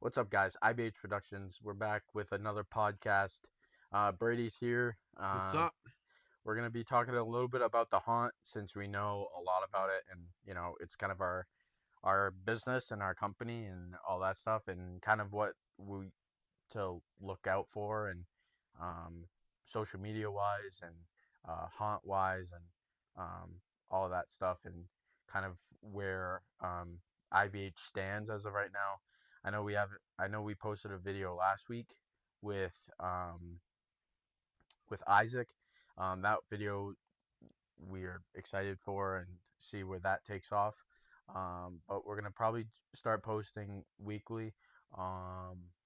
What's up, guys? IBH Productions. We're back with another podcast. Brady's here. What's up? We're gonna be talking a little bit about the haunt since we know a lot about it, and it's kind of our business and our company and all that stuff, and kind of what we to look out for, and um, social media wise, and haunt wise, and all of that stuff, and kind of where IBH stands as of right now. I know we have. I know we posted a video last week with um, with Isaac. That video we are excited for and see where that takes off. But we're gonna probably start posting weekly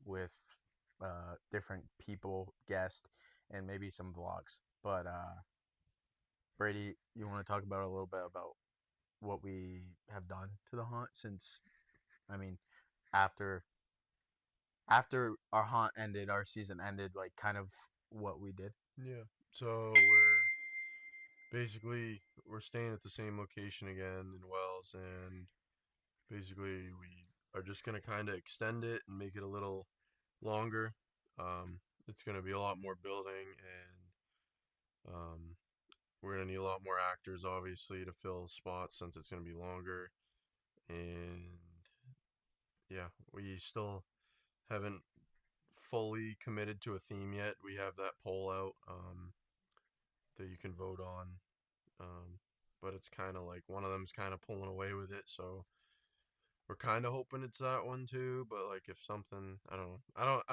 with different people, guests, and maybe some vlogs. But Brady, you want to talk about a little bit about what we have done to the haunt since? I mean, after our haunt ended, our season ended, like kind of what we did. Yeah. So we're staying at the same location again in Wells, and basically we are just gonna kind of extend it and make it a little longer. It's gonna be a lot more building, and we're gonna need a lot more actors, obviously, to fill spots since it's gonna be longer. And yeah, we still haven't fully committed to a theme yet. We have that poll out that you can vote on, um, but it's kind of like one of them's kind of pulling away with it. So we're kind of hoping it's that one too. But like if something, I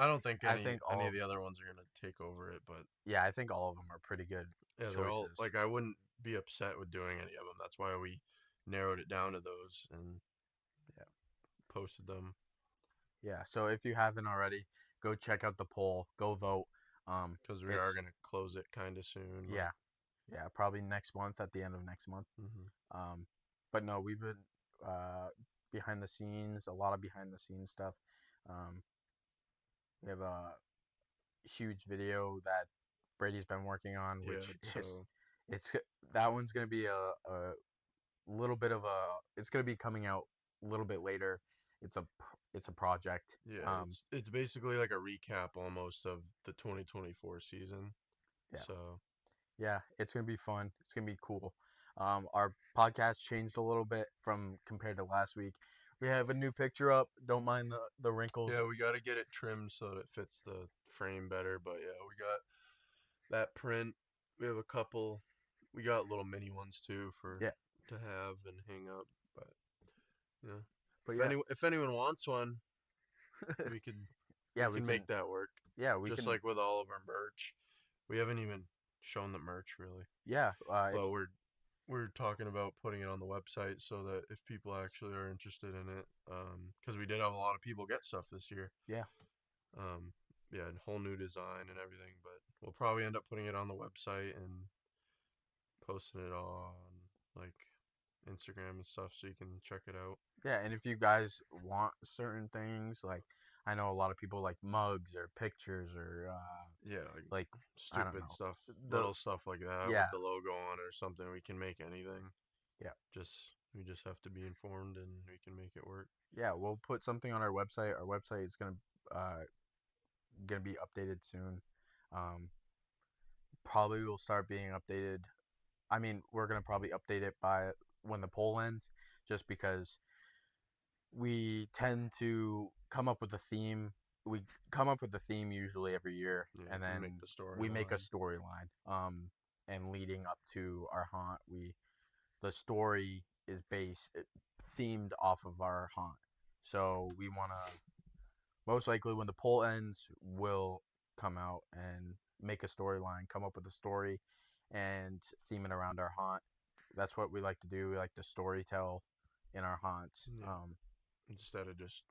don't think I any think any all of the other ones are gonna take over it. But Yeah, I think all of them are pretty good yeah, they're all choices. like I wouldn't be upset with doing any of them. That's why we narrowed it down to those and Yeah. posted them. Yeah. So if you haven't already, go check out the poll. Go vote. Because we are It's gonna close it kind of soon. Like, Yeah, yeah, probably next month at the end of next month. mm-hmm. Um, but no, we've been uh behind the scenes, a lot of behind the scenes stuff. Um, we have a huge video that Brady's been working on, Yeah. which is So it's that one's gonna be a little bit of a it's gonna be coming out a little bit later. It's a project. yeah, it's basically like a recap almost of the 2024 season. Yeah, So yeah, it's gonna be fun. It's gonna be cool. Our podcast changed a little bit from compared to last week. We have a new picture up. Don't mind the wrinkles. yeah, we got to get it trimmed so that it fits the frame better. But yeah, we got that print. We have a couple. We got little mini ones too for Yeah, to have and hang up. But yeah, but yeah, if anyone wants one, we could yeah, we we can can. make that work. Yeah, we Just can. like with all of our merch, we haven't even shown the merch really. Yeah, if But we're talking about putting it on the website so that if people actually are interested in it, because we did have a lot of people get stuff this year. yeah, Um, yeah, and whole new design and everything. But we'll probably end up putting it on the website and posting it on like Instagram and stuff so you can check it out. yeah, and if you guys want certain things, like I know a lot of people like mugs or pictures or Yeah, like like I don't stupid know stuff, the little stuff like that yeah with the logo on it or something. We can make anything. yeah We just have to be informed and we can make it work. yeah. We'll put something on our website. Our website is gonna be updated soon. Um, Probably will start being updated. I mean, we're gonna probably update it by when the poll ends, just because we tend to come up with a theme. We come up with a theme usually every year, Yeah, and we then make the we make a storyline. storyline. And leading up to our haunt, the story is themed off of our haunt. So we want to most likely when the poll ends, we'll come out and make a storyline, come up with a story, and theme it around our haunt. That's what we like to do. We like to story tell in our haunts. Yeah, instead of just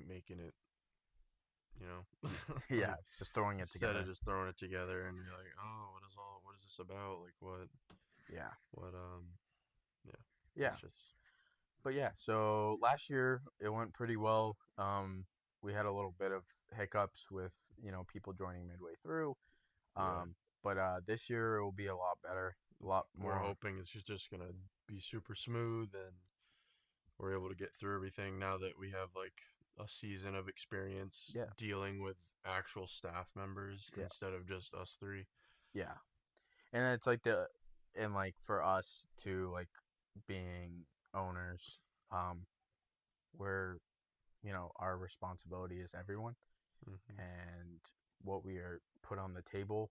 making it, you know, Yeah, like just throwing it instead of together. just throwing it together and you're like, oh, what is this about? Like Yeah, what yeah, yeah, it's just but yeah. So last year it went pretty well. We had a little bit of hiccups with people joining midway through. yeah. But this year it will be a lot better, a lot We're more. hoping it's just gonna be super smooth and we're able to get through everything now that we have like a season of experience Yeah, dealing with actual staff members yeah, instead of just us three. yeah. And it's like and like for us to like being owners, um, we're our responsibility is everyone Hmm. and what we are put on the table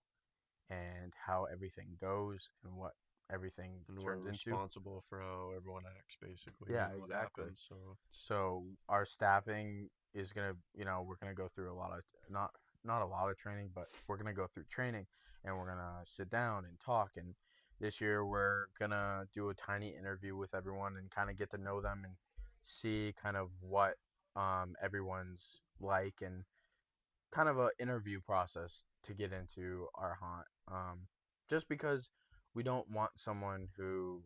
and how everything goes and what everything And we're turns into. responsible for how everyone acts, basically, Yeah, and what exactly. happens. So it's, So our staffing is gonna, we're gonna go through a lot of not a lot of training, but we're gonna go through training and we're gonna sit down and talk. And this year we're gonna do a tiny interview with everyone and kind of get to know them and see kind of what everyone's like and kind of a interview process to get into our haunt. Just because we don't want someone who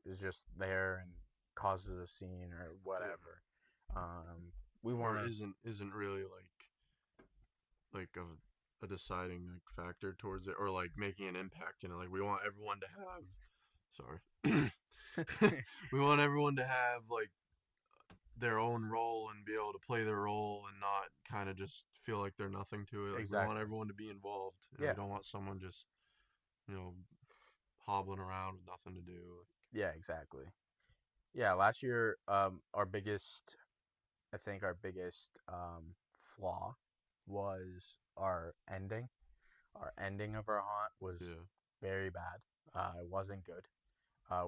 is just there and causes a scene or yeah, whatever. Um, we or want to isn't really like a deciding like factor towards it, or like making an impact in it. Like we want everyone to have, sorry, we want everyone to have like their own role and be able to play their role and not kind of just feel like they're nothing to it. Like we want exactly. everyone to be involved, and we Yeah, don't want someone just you know hobbling around with nothing to do. yeah, exactly. Yeah, last year, I think our biggest flaw was our ending. Our ending of our haunt was Yeah, very bad. It wasn't good.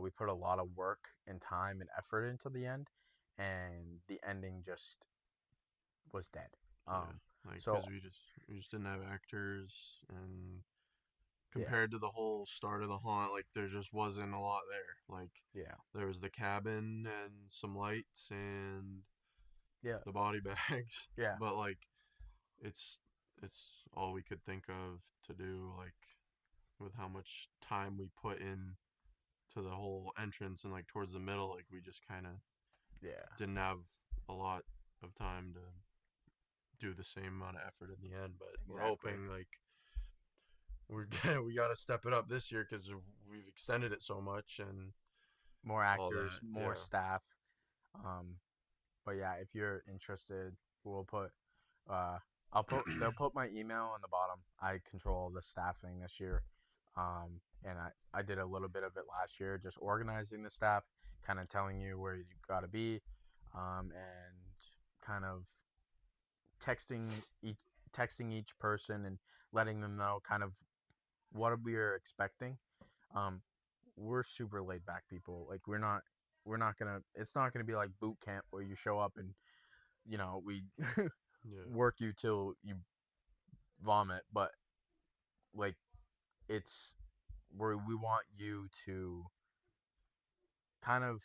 We put a lot of work and time and effort into the end, and the ending just was dead. yeah, Um, like so because we just didn't have actors, and yeah, compared to the whole start of the haunt, like there just wasn't a lot there. Like yeah, there was the cabin and some lights and yeah, the body bags, yeah, but like it's it's all we could think of to do, like with how much time we put in to the whole entrance and like towards the middle, like we just kind of yeah, didn't have a lot of time to do the same amount of effort in the end. But we're exactly. hoping like we're we got to step it up this year because we've extended it so much and More all actors, that. more Yeah. staff. Um, but yeah, if you're interested, we'll put uh, they'll put my email on the bottom. I control the staffing this year. And I did a little bit of it last year, just organizing the staff, kind of telling you where you got to be, and kind of texting each texting each person and letting them know kind of what we are expecting. Um, we're super laid back people. Like we're not gonna. It's not gonna be like boot camp where you show up and we Yeah. work you till you vomit. But like it's where we want you to kind of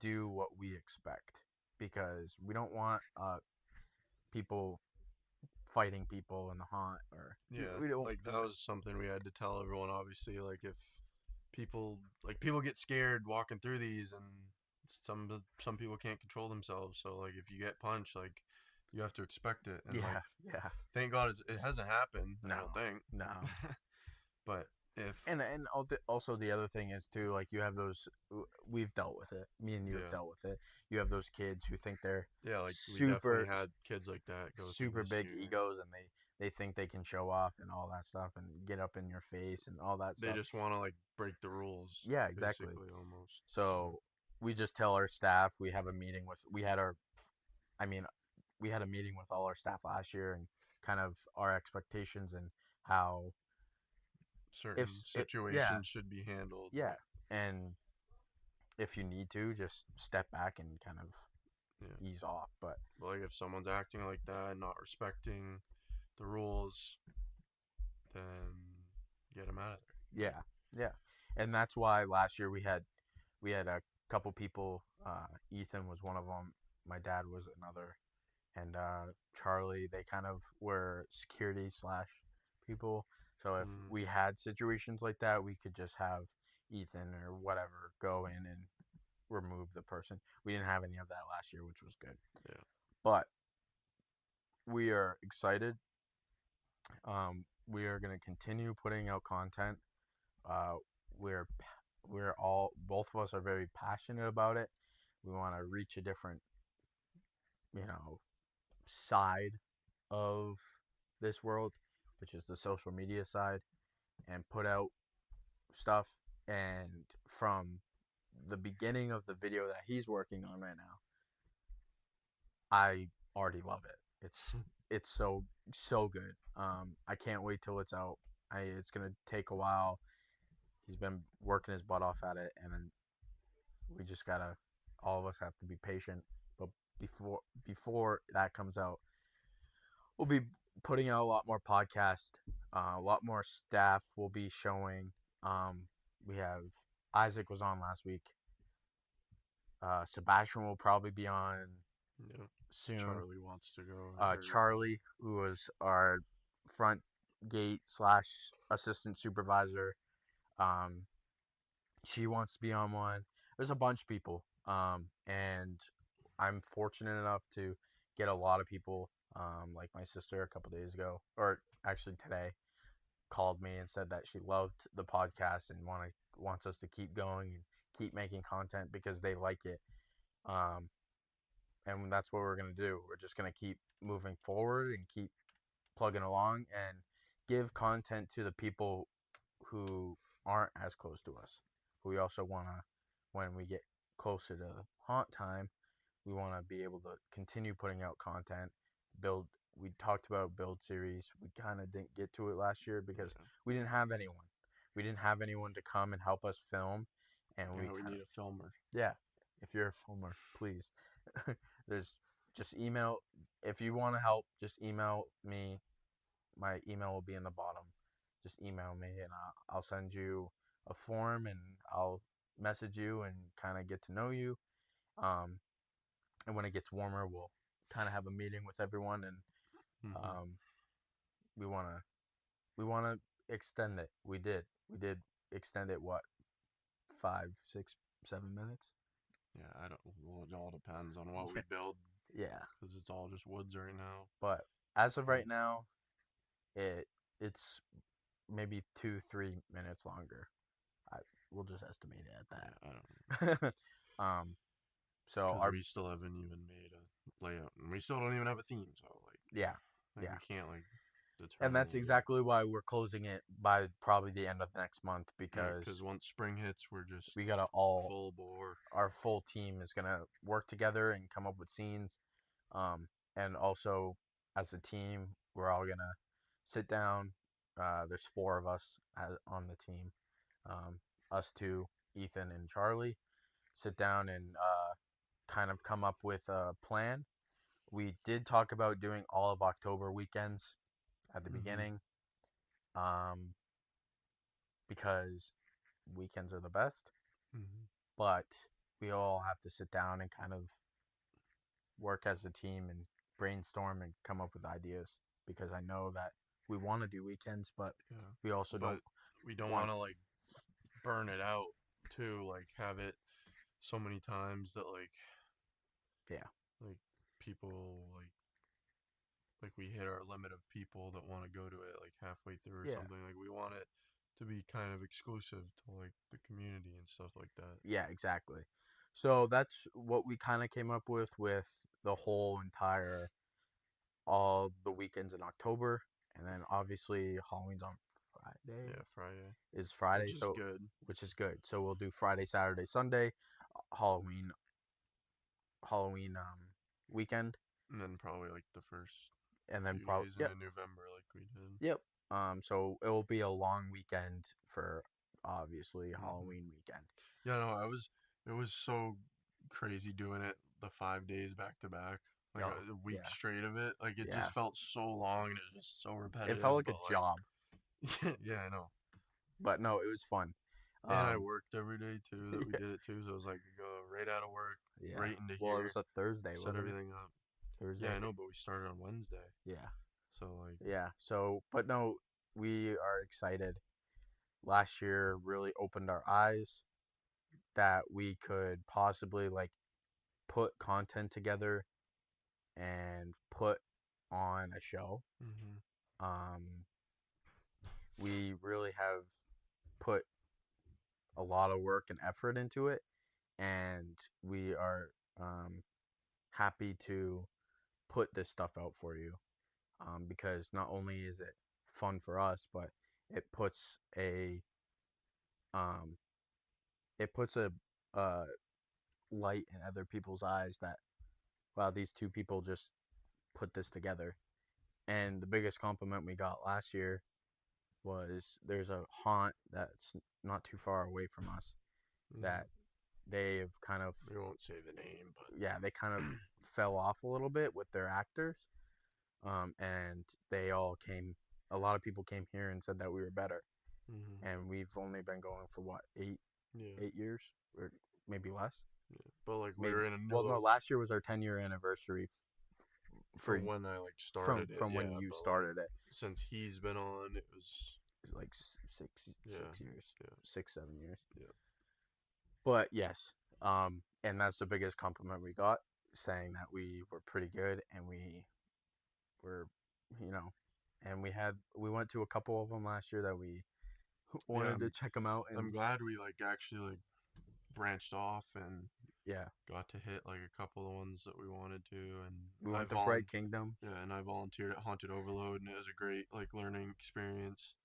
do what we expect because we don't want people fighting people in the haunt or Yeah, we don't like that was something we had to tell everyone. Obviously, like if people get scared walking through these, and some people can't control themselves. So like if you get punched, like you have to expect it. And like yeah, yeah, thank God it hasn't happened. I no, don't think. no. But if And also the other thing is too, like you have those we've dealt with it. Me and you have yeah, dealt with it. You have those kids who think they're yeah, like we definitely super had kids like that go through super this big year. egos and they think they can show off and all that stuff and get up in your face and all that They stuff. just want to like break the rules, Yeah, exactly. basically almost. So So we just tell our staff we have a meeting with we had our I mean we had a meeting with all our staff last year and kind of our expectations and how if certain it yeah, situations should be handled. yeah, and if you need to just step back and kind of Yeah. ease off. But Like if someone's acting like that, not respecting the rules, then get them out of there. Like yeah, yeah, and that's why last year we had a couple people. Ethan was one of them. My dad was another, and Charlie. They kind of were security slash people. So if mm, we had situations like that, we could just have Ethan or whatever go in and remove the person. We didn't have any of that last year, which was good. yeah, But we are excited. We are going to continue putting out content. Uh, we're we're all both of us are very passionate about it. We want to reach a different, you know, side of this world, which is the social media side, and put out stuff. And from the beginning of the video that he's working on right now, I already love it. It's so good. I can't wait till it's out. It's gonna take a while. He's been working his butt off at it, and we just gotta. All of us have to be patient. But before that comes out, we'll be putting out a lot more podcasts. A lot more staff will be showing. We have Isaac was on last week. Sebastian will probably be on Yeah. soon. Charlie wants to go. Charlie, who was our front gate / assistant supervisor, um, she wants to be on one. There's a bunch of people, and I'm fortunate enough to get a lot of people. Like my sister a couple days ago, or actually today, called me and said that she loved the podcast and wants us to keep going and keep making content because they like it. Um, and that's what we're gonna do. We're just gonna keep moving forward and keep plugging along and give content to the people who aren't as close to us. We also wanna, when we get closer to haunt time, we want to be able to continue putting out content. Build. We talked about build series. We kind of didn't get to it last year because we didn't have anyone. We didn't have anyone to come and help us film, and We need a filmer. Yeah, if you're a filmer, please. There's just email. If you want to help, just email me. My email will be in the bottom. Just email me, and I'll send you a form, and I'll message you and kind of get to know you. Um, and when it gets warmer, we'll kind of have a meeting with everyone, and we wanna extend it. We did extend it. What, 5, 6, 7 minutes? Yeah, I don't. Well, it all depends on what we build. Yeah, because it's all just woods right now. But as of right now, it's maybe 2, 3 minutes longer. We'll just estimate it at that. Yeah, I don't know. So because we still haven't even made a layout, and we still don't even have a theme. So we can't determine. And that's exactly why we're closing it by probably the end of next month, because once spring hits, we gotta full bore. Our full team is gonna work together and come up with scenes, and also as a team, we're all gonna sit down. There's 4 of us on the team, us two, Ethan and Charlie, sit down and kind of come up with a plan. We did talk about doing all of October weekends at the beginning, because weekends are the best. But we all have to sit down and kind of work as a team and brainstorm and come up with ideas, because I know that we want to do weekends, but we also don't want to burn it out too, have it so many times that people we hit our limit of people that want to go to it halfway through or something. We want it to be kind of exclusive to the community and stuff like that. Yeah, exactly. So that's what we kind of came up with the whole entire all the weekends in October, and then obviously Halloween's on Friday. Yeah, Friday is Friday, which is good. So we'll do Friday, Saturday, Sunday, Halloween weekend, and then probably the first and then probably into November we did. Yep. So it will be a long weekend for obviously Halloween weekend. Yeah, no, it was so crazy doing it the 5 days back to back, a week straight of it. It just felt so long, and it was just so repetitive. It felt like a job. Yeah, I know. But no, it was fun. And I worked every day too that we did it too. So it was go right out of work, right into here. Well, it was a Thursday. Set everything up. Thursday. Yeah, I know, but we started on Wednesday. Yeah. So So, but no, we are excited. Last year really opened our eyes that we could possibly put content together and put on a show. We really have put a lot of work and effort into it, and we are happy to put this stuff out for you, because not only is it fun for us, but it puts a um, it puts a light in other people's eyes that, wow, these two people just put this together. And the biggest compliment we got last year was there's a haunt that's not too far away from us that they've kind of, We won't say the name, but yeah, they kind of fell off a little bit with their actors, and they all came, a lot of people came here and said that we were better. And we've only been going for what, yeah, 8 years, or maybe less. yeah. But like we Maybe, were in a new well, no, last year was our 10-year anniversary for from when I like from started it, from when yeah. you But like started it. since he's been on, it was Like six yeah, 6 years, yeah, 6 7 years. yeah. But yes, and that's the biggest compliment we got, saying that we were pretty good, and we were, you know, and we went to a couple of them last year that we Yeah, wanted to check them out. I'm And glad we like actually like branched off and yeah, got to hit like a couple of ones that we wanted to, and we I went to Fright Kingdom. yeah, and I volunteered at Haunted Overload, and it was a great like learning experience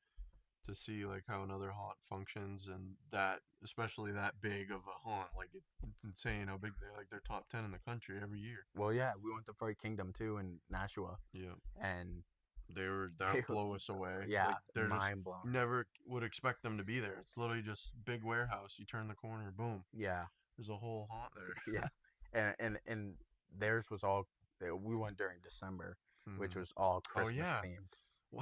to see like how another haunt functions, and that especially that big of a haunt, like it's insane how big they're top 10 in the country every year. Well, yeah, we went to Fright Kingdom too in Nashua, Yeah, and that they were, blow us away. yeah, Like they're just mind blowing. never would expect them to be there. It's literally just big warehouse. You turn the corner, boom, Yeah, there's a whole haunt there. yeah, and theirs was all. We went during December, which Hmm. was all Oh Christmas yeah. themed.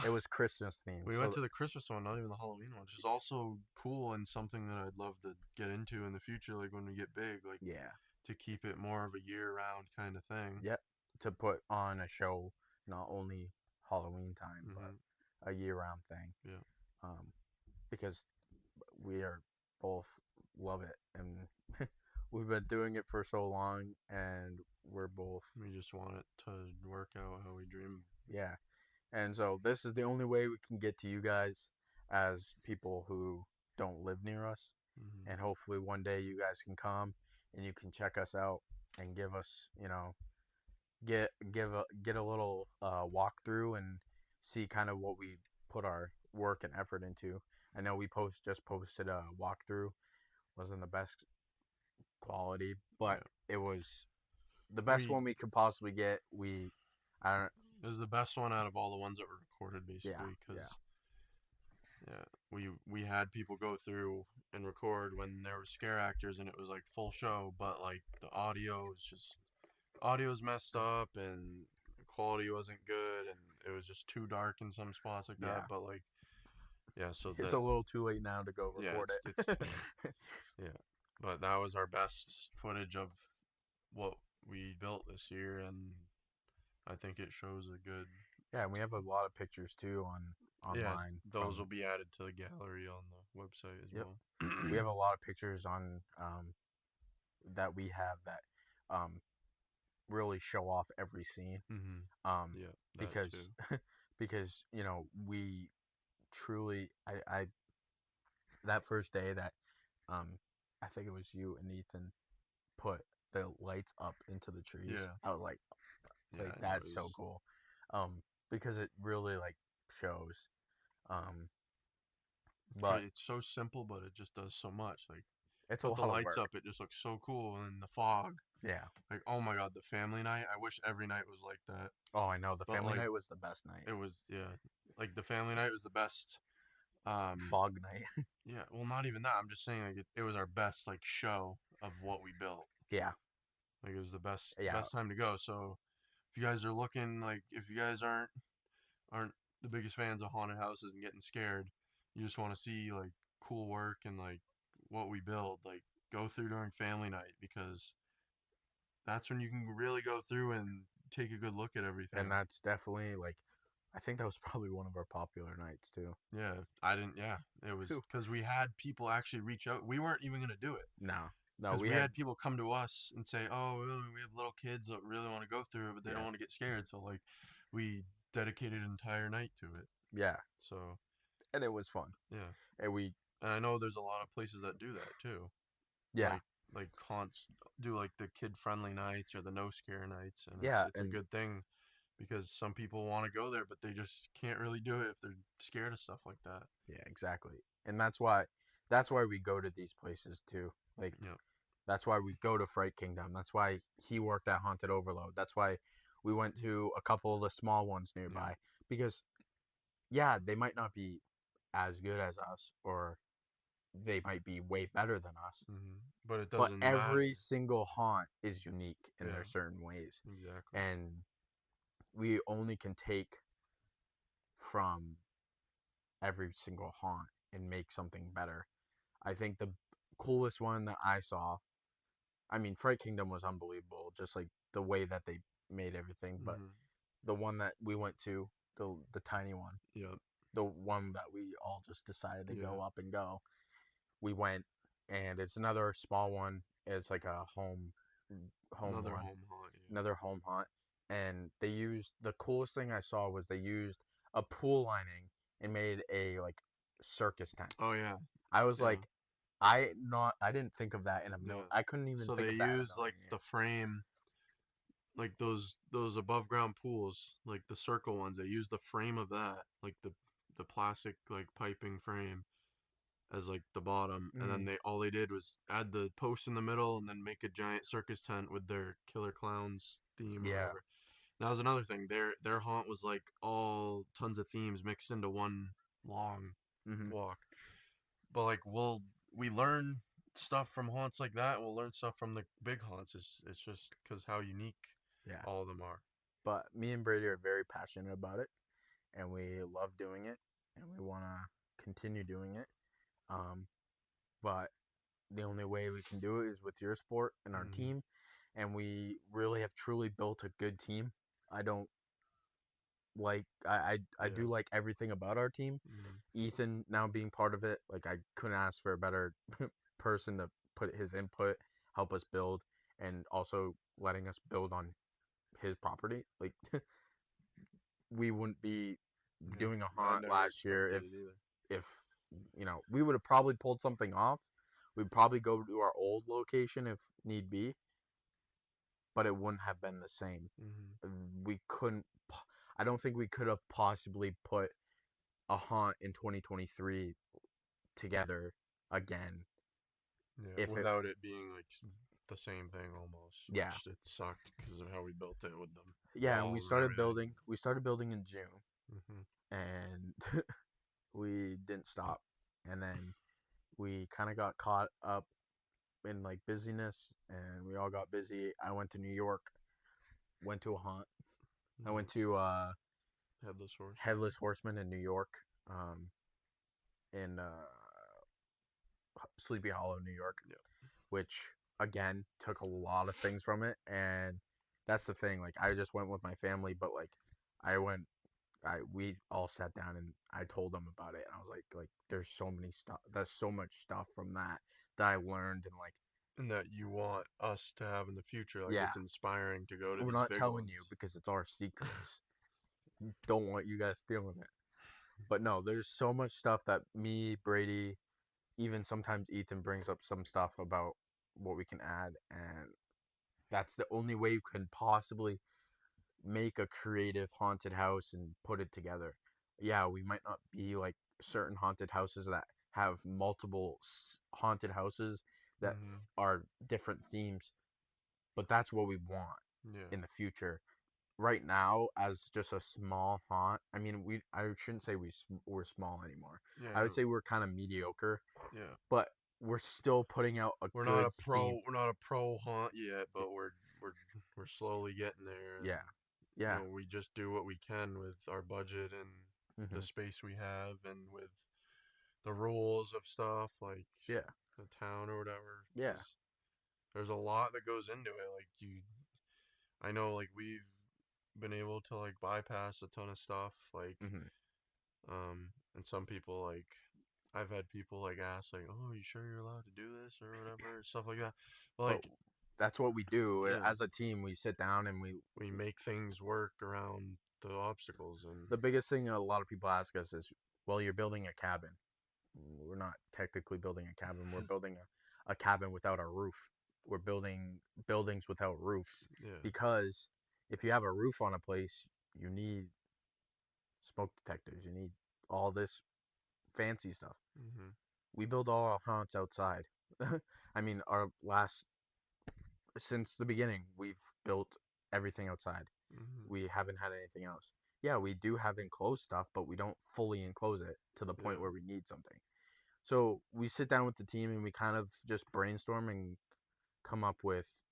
It was Christmas themed, We went so to the Christmas one, not even the Halloween one, which is also cool and something that I'd love to get into in the future, like when we get big, like yeah, to keep it more of a year-round kind of thing. yep, to put on a show, not only Halloween time, but Hmm. a year-round thing. Yeah, Um, because we are both love it, and we've been doing it for so long, and we're both, we just want it to work out how we dream. yeah. And so this is the only way we can get to you guys as people who don't live near us. Hmm. And hopefully one day you guys can come and you can check us out and give us, get a little walkthrough and see kind of what we put our work and effort into. I know we just posted a walkthrough, wasn't the best quality, but Yeah, it was the best we one we could possibly get. I don't, it was the best one out of all the ones that were recorded, yeah, basically, yeah, because yeah, we had people go through and record when there were scare actors and it was like full show, but like the audio's messed up and the quality wasn't good, and it was just too dark in some spots like that. yeah. But like yeah, so It's that a little too late now to go yeah, record it's it. yeah, but that was our best footage of what we built this year, and I think it shows a good Yeah, and we have a lot of pictures too yeah. online Those will from. be added to the gallery on the website as Yep, well. we have a lot of pictures on that we have that um really show off every scene, Hmm. um Yeah, that too. because because we truly, I that first day that um I think it was you and Ethan put the lights up into the trees. Yeah, I was like, yeah, I know. It that's so was cool, because it really like shows, um but it's so simple, but it just does so much. Like it's a put the lot of lights work. up, it just looks so cool, and then the fog. Yeah. Like oh my god, the family night. I wish every night was like that. Oh, I know, the But family like night was the best night. it was yeah, like the family night was the best. Um, Fog night. yeah. Well, not even that. I'm just saying like it was our best like show of what we built. Yeah. Like it was the Yeah. best time to go. So if you guys are looking like if you guys aren't the biggest fans of haunted houses and getting scared, you just want to see like cool work and like what we build, like go through during family night, because that's when you can really go through and take a good look at And everything. that's definitely like, I think that was probably one of our popular nights too. Yeah, I didn't. Yeah, it was Whew. because we had people actually reach out. We weren't even gonna do it No. No, because we we had, had people come to us and say, "Oh, we have little kids that really want to go through it, but they don't yeah. want to get scared." So like, we dedicated an entire night to it. Yeah. So And it was fun. yeah, And we, and I know there's a lot of places that do that too. yeah. Like like haunts do like the kid friendly nights or the no scare nights, and Yeah, it's a and good thing because some people want to go there, but they just can't really do it if they're scared of stuff like that. yeah, exactly. And that's why we go to these places too. Like Yep. that's why we go to Fright Kingdom. That's why he worked at Haunted Overload. That's why we went to a couple of the small ones Yeah. nearby because yeah, they might not be as good as us or they might be way better than us, But it but doesn't every matter. single haunt is unique in their Yeah. certain ways. Exactly. And we only can take from every single haunt and make something better. I think the coolest one that I saw, I mean, Fright Kingdom was unbelievable, just like the way that they made everything. But Mm-hmm. the one that we went to, the tiny one, Yep. the one that we all just decided to Yeah. go up and go, we went, and it's another small one. It's like a home Another one, home haunt. another home haunt, and they used the coolest thing I saw was they used a pool lining and made a like circus tent. Oh yeah. I was Yeah. like, I didn't think of that in a million. Yeah. I couldn't even So think they of that in a use like million the years. frame, like those above ground pools, like the circle ones. They use the frame of that, like the plastic like piping frame as like the bottom, and then Mm, they did was add the post in the middle and then make a giant circus tent with their killer clowns theme or yeah. whatever. That was another thing. Their haunt was like all tons of themes mixed into one long Hmm. walk. But like we learn stuff from haunts like that. We'll learn stuff from the big haunts. It's just because how unique Yeah. all of them are. But me and Brady are very passionate about it, and we love doing it, and we want to continue doing it. Um, but the only way we can do it is with your sport and our Hmm. team, and we really have truly built a good team. I don't like I Yeah. do like everything about our team. Hmm. Ethan now being part of it, like I couldn't ask for a better person to put his input, help us build, and also letting us build on his property. Like we wouldn't be Yeah. doing a I haunt never last year expected it either. if we would have probably pulled something off. We'd probably go to our old location if need be, but it wouldn't have been the same. Hmm. We couldn't. I don't think we could have possibly put a haunt in 2023 together again Yeah. if it. Without it being like the same thing almost, Yeah, which it sucked because of how we built it with them yeah, and we walls and started everything. building. We started building in June, Hmm. and we didn't stop. And then we kind of got caught up in like busyness, and we all got busy. I went to New York, went to a haunt. I Yeah. went to Headless horseman. Headless Horseman in New York, in Sleepy Hollow, New York, Yeah. which again took a lot of things from it. And that's the thing. Like I just went with my family, but like I went. We all sat down and I told them about it, and I was like, there's so many stuff. There's so much stuff from that I learned, and like, And that you want us to have in the future. Like yeah, it's inspiring to go to we're these not big telling you ones. because it's our secrets. Don't want you guys stealing it. But no, there's so much stuff that me, Brady, even sometimes Ethan brings up some stuff about what we can add, and that's the only way you can possibly make a creative haunted house and put it together. Yeah, we might not be like certain haunted houses that have multiple haunted houses that Hmm. are different themes, but that's what we want Yeah. in the future. Right now, as just a small haunt, I mean, I shouldn't say we're small anymore. I Yeah. would say we're kind of mediocre, Yeah. but we're still putting out a We're not good a theme. pro. We're not a pro haunt yet, but we're we're slowly getting there, and Yeah, yeah, we just do what we can with our budget and the hmm, space we have, and with the rules of stuff like yeah, the town or whatever. yeah, Because there's a lot that goes into it. Like I know like we've been able to like bypass a ton of stuff. Like hmm. and some people like I've had people like ask like, "Oh, you sure you're allowed to do this or whatever," stuff like that. But But like, that's what we do yeah, as a team. We sit down and we make things work around the obstacles, and the biggest thing a lot of people ask us is, well, you're building a cabin. We're not technically building a cabin. We're building a cabin without a roof. we're building buildings without roofs, Yeah. because if you have a roof on a place, you need smoke detectors, you need all this fancy stuff. Mhm. We build all our haunts outside. I mean, our last since the beginning, we've built everything outside. Mhm. We haven't had anything else. Yeah, we do have enclosed stuff, but we don't fully enclose it to the point Yeah. where we need something. So we sit down with the team and we kind of just brainstorm and come up with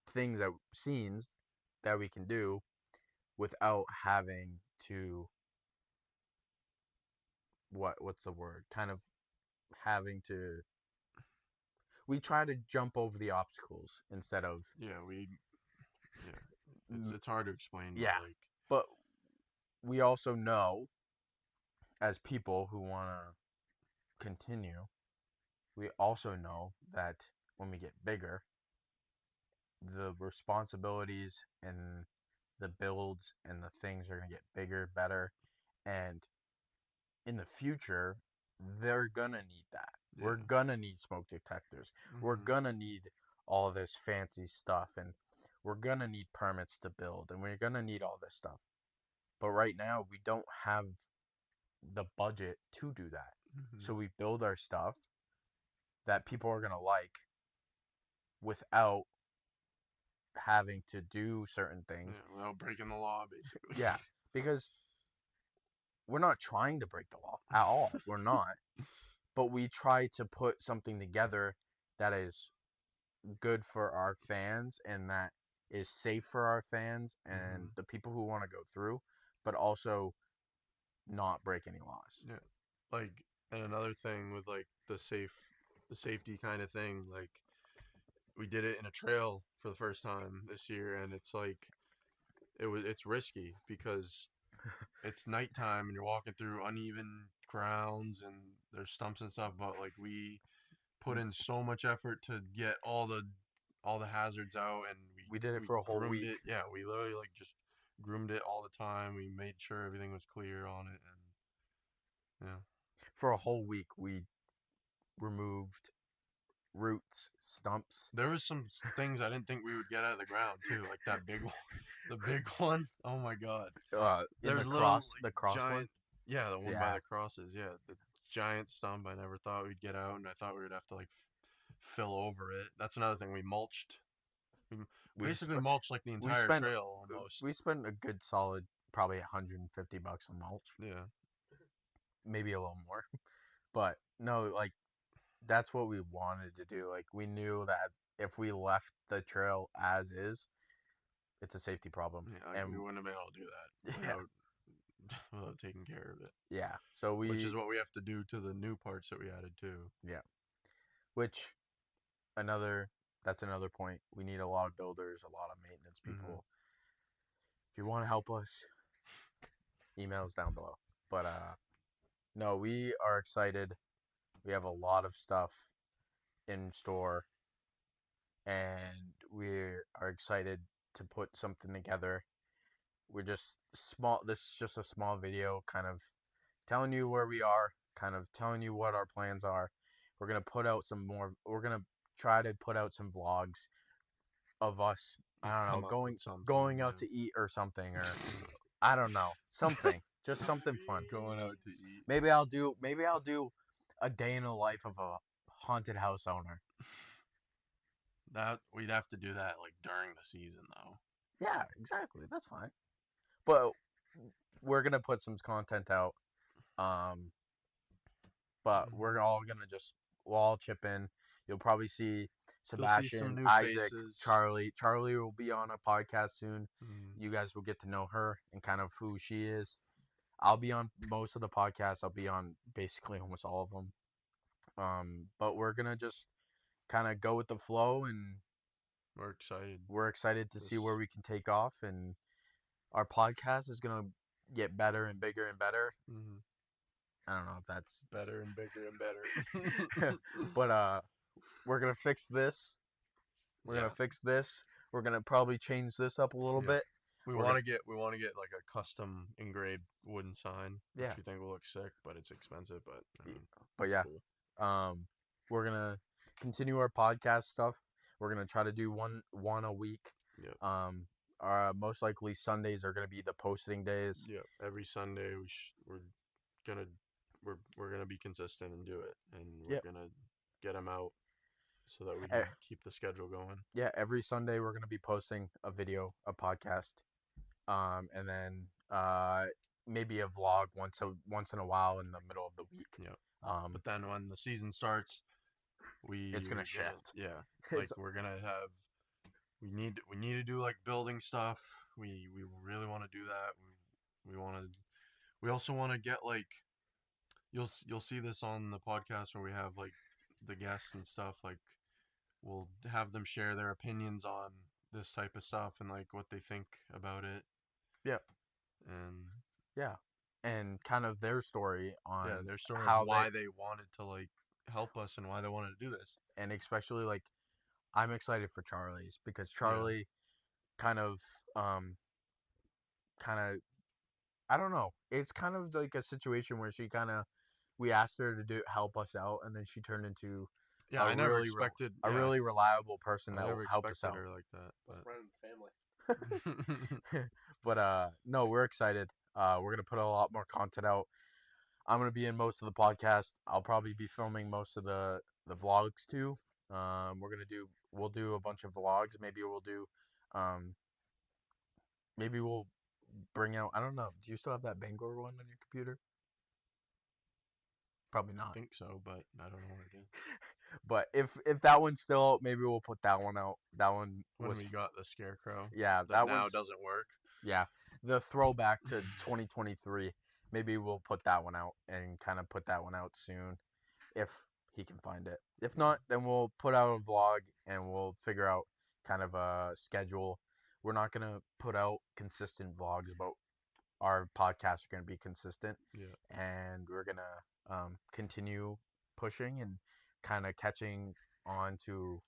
things that scenes that we can do without having to what's the word? Kind of having to we try to jump over the obstacles instead of Yeah. Yeah. It's hard to explain, but yeah. like. But we also know as people who want to continue, we also know that when we get bigger, the responsibilities and the builds and the things are going to get bigger, better, and in the future, they're going to need that. We're Yeah. going to need smoke detectors. We're Mhm. going to need all this fancy stuff, and we're going to need permits to build, and we're going to need all this stuff. But right now, we don't have the budget to do that. Mhm. So we build our stuff that people are going to like without having to do certain things. Yeah. Without breaking the law, basically. Yeah, because we're not trying to break the law at all. We're not. But we try to put something together that is good for our fans and that is safe for our fans and Mhm. the people who want to go through, but also not break any laws. Yeah. Like, and another thing with like the safety kind of thing, like we did it in a trail for the first time this year, and it's like it's risky because it's nighttime and you're walking through uneven grounds and there's stumps and stuff. But like we put in so much effort to get all the hazards out, and We did it we for a whole groomed week. it. Yeah, we literally like just groomed it all the time. We made sure everything was clear on it, and yeah. For a whole week, we removed roots, stumps. There was some things I didn't think we would get out of the ground too, like that big one, the big one. Oh my god! In There's little the like cross one. giant, yeah, the one by Yeah, the crosses, yeah, the giant stump. I never thought we'd get out, and I thought we would have to like fill over it. That's another thing. We mulched. We we basically sp- mulched like the we entire spent trail we almost. spent a good solid probably $150 on mulch, Yeah. maybe a little more. But no, like that's what we wanted to do. Like we knew that if we left the trail as is, it's a safety problem. Yeah, like we And wouldn't have been able to do that yeah, without taking care of it. yeah. So Which is we what we have to do to the new parts that we added too. yeah, which another that's another point. We need a lot of builders, a lot of maintenance Hmm. people. If you want to help us, emails down below. But no, we are excited. We have a lot of stuff in store and we are excited to put something together. We're just small this is just a small video kind of telling you where we are, kind of telling you what our plans are. We're going to try to put out some vlogs of us, Like I don't know, come up with something, going out yeah. to eat or something, or I don't know, something. Just something fun. Going out to eat. Maybe I'll do a day in the life of a haunted house owner. That we'd have to do that like during the season though. Yeah, exactly. That's fine. But we're gonna put some content out. Um, but we're Hmm. all gonna just we'll all chip in. You'll probably see You'll see some Sebastian, new Isaac, faces. Charlie. Charlie will be on a podcast soon. Mm. You guys will get to know her and kind of who she is. I'll be on most of the podcasts. I'll be on basically almost all of them. But we're gonna just kind of go with the flow, and We're excited. we're excited to see This. where we can take off. And our podcast is gonna get better and bigger and better. Hmm. I don't know if that's Better and bigger and better. but we're gonna fix this. We're gonna Yeah. fix this. We're gonna probably change this up a little Yeah. bit. We We're want gonna to get like a custom engraved wooden sign, which yeah, we think will look sick, but it's expensive. But I mean, but it's yeah. cool. Um, we're gonna continue our podcast stuff. We're gonna try to do one a week. Yep. Most likely Sundays are gonna be the posting days. Yep. Every Sunday we're gonna we're gonna be consistent and do it, and we're Yep. gonna get them out so that we Eh, can keep the schedule going. Yeah, every Sunday we're gonna be posting a video, a podcast, and then maybe a vlog once in a while in the middle of the week. Yep. Um, But then when the season starts, it's gonna shift. Yeah. It's Like we're gonna have we need to do like building stuff. We really want to do that. We also want to get like you'll see this on the podcast where we have like the guests and stuff. Like we'll have them share their opinions on this type of stuff and like what they think about it. yeah, And yeah, and kind of their story on yeah, their story of how why they wanted to like help us and why they wanted to do this. and especially like I'm excited for Charlie's because Yeah. Charlie kind of kind of I don't know. It's kind of like a situation where she kind of we asked her to do help us out, and then she turned into Yeah, a I never really expected a yeah, really reliable person I that will never help us expected out. her like that. A But friend and family. But no, we're excited. We're gonna put a lot more content out. I'm gonna be in most of the podcast. I'll probably be filming most of the vlogs too. We'll do a bunch of vlogs. Um maybe we'll bring out I don't know. Do you still have that Bangor one on your computer? Probably I not. think so, but I don't know what it is. But if that one's still, maybe we'll put that one out. That one When was we got the scarecrow yeah. that That now one's doesn't work. yeah. The throwback to 2023. Maybe we'll put that one out and kind of put that one out soon, if he can find it. If not, then we'll put out a vlog and we'll figure out kind of a schedule. We're not gonna put out consistent vlogs, but our podcasts are gonna be consistent, Yeah. and we're gonna continue pushing and kind of catching on to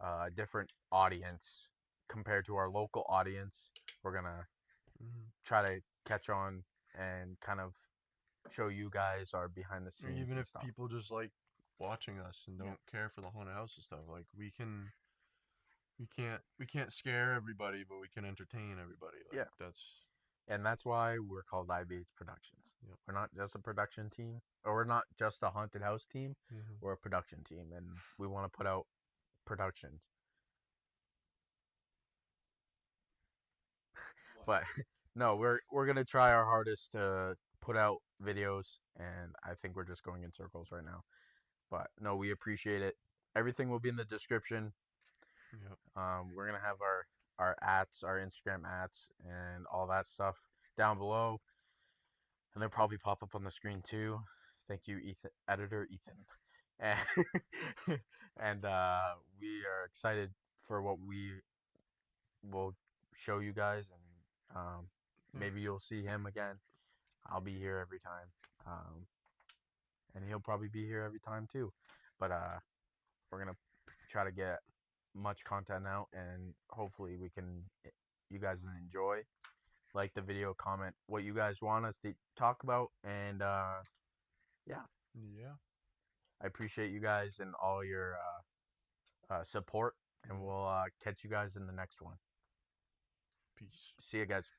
a different audience compared to our local audience. We're gonna try to catch on and kind of show you guys our behind the Or scenes even and if stuff. people just like watching us and don't Yeah. care for the haunted house and stuff, like we can't scare everybody, but we can entertain everybody. Like Yeah. And that's why we're called IBH Productions. Yep. We're not just a production team, or we're not just a haunted house team. We're a production team, and we want to put out productions. But no, we're gonna try our hardest to put out videos, and I think we're just going in circles right now. But no, we appreciate it. Everything will be in the description. Yep. We're gonna have our ats, our Instagram ats, and all that stuff down below, and they'll probably pop up on the screen too. Thank you, Ethan, editor Ethan, and and we are excited for what we will show you guys, and maybe you'll see him again. I'll be here every time, and he'll probably be here every time too. But we're gonna try to get much content out, and hopefully you guys can enjoy. Like the video, comment what you guys want us to talk about, and yeah, I appreciate you guys and all your support, and we'll catch you guys in the next one. Peace. See you guys.